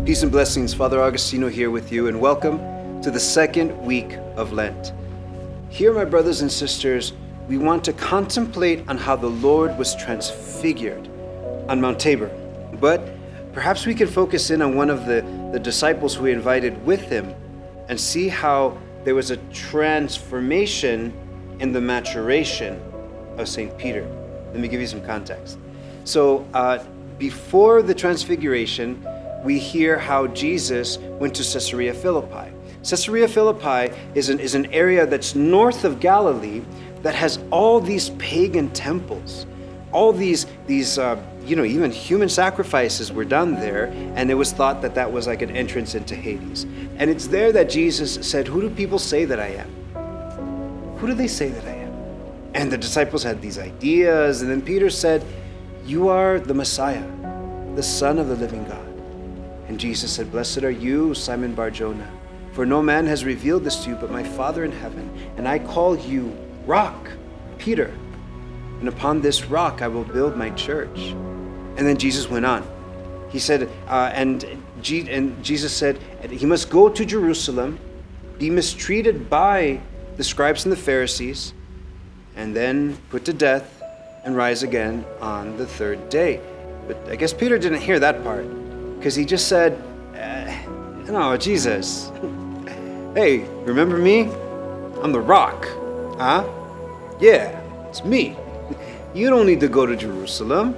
Peace and blessings, Father Agustino here with you, and welcome to the second week of Lent. Here, my brothers and sisters, we want to contemplate on how the Lord was transfigured on Mount Tabor. But perhaps we can focus in on one of the disciples who he invited with him and see how there was a transformation in the maturation of St. Peter. Let me give you some context. So before the transfiguration, we hear how Jesus went to Caesarea Philippi. Caesarea Philippi is an area that's north of Galilee that has all these pagan temples. All these even human sacrifices were done there, and it was thought that that was like an entrance into Hades. And it's there that Jesus said, "Who do people say that I am? Who do they say that I am?" And the disciples had these ideas, and then Peter said, "You are the Messiah, the Son of the living God." And Jesus said, "Blessed are you, Simon Bar-Jonah, for no man has revealed this to you but my Father in heaven. And I call you Rock, Peter, and upon this rock I will build my church." And then Jesus went on. He said, and Jesus said, he must go to Jerusalem, be mistreated by the scribes and the Pharisees, and then put to death and rise again on the third day. But I guess Peter didn't hear that part, because he just said, "No, Jesus, hey, remember me? I'm the rock, huh? Yeah, it's me. You don't need to go to Jerusalem.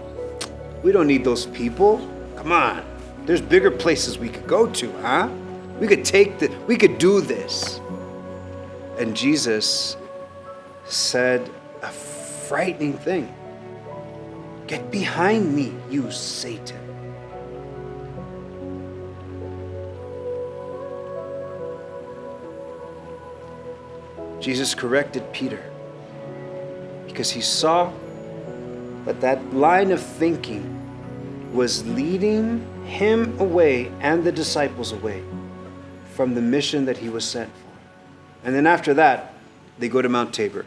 We don't need those people. Come on, there's bigger places we could go to, huh? We could do this." And Jesus said a frightening thing. "Get behind me, you Satan." Jesus corrected Peter because he saw that line of thinking was leading him away and the disciples away from the mission that he was sent for. And then after that, they go to Mount Tabor.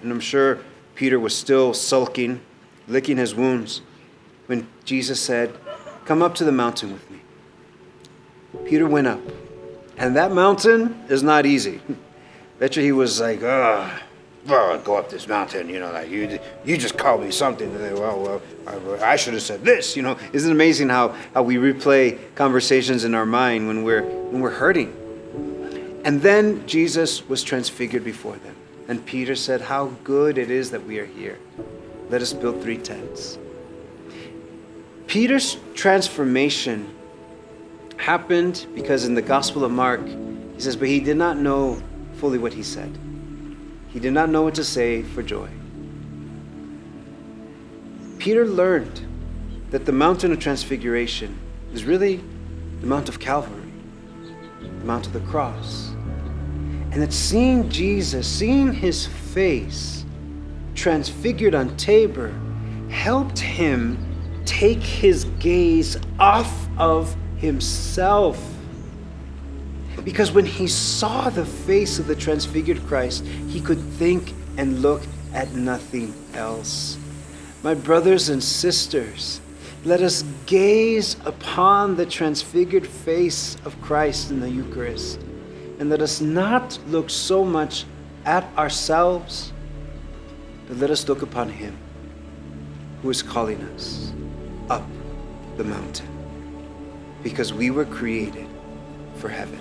And I'm sure Peter was still sulking, licking his wounds, when Jesus said, "Come up to the mountain with me." Peter went up. And that mountain is not easy. Bet you he was like, go up this mountain, like you just called me something. Well, I should have said this, Isn't it amazing how we replay conversations in our mind when we're hurting? And then Jesus was transfigured before them. And Peter said, "How good it is that we are here. Let us build 3 tents." Peter's transformation happened because in the Gospel of Mark, he says, "But he did not know fully what he said. He did not know what to say for joy." Peter learned that the mountain of transfiguration is really the Mount of Calvary, the Mount of the cross. And that seeing Jesus, seeing his face transfigured on Tabor, helped him take his gaze off of himself. Because when he saw the face of the transfigured Christ, he could think and look at nothing else. My brothers and sisters, let us gaze upon the transfigured face of Christ in the Eucharist, and let us not look so much at ourselves, but let us look upon him who is calling us up the mountain, because we were created for heaven.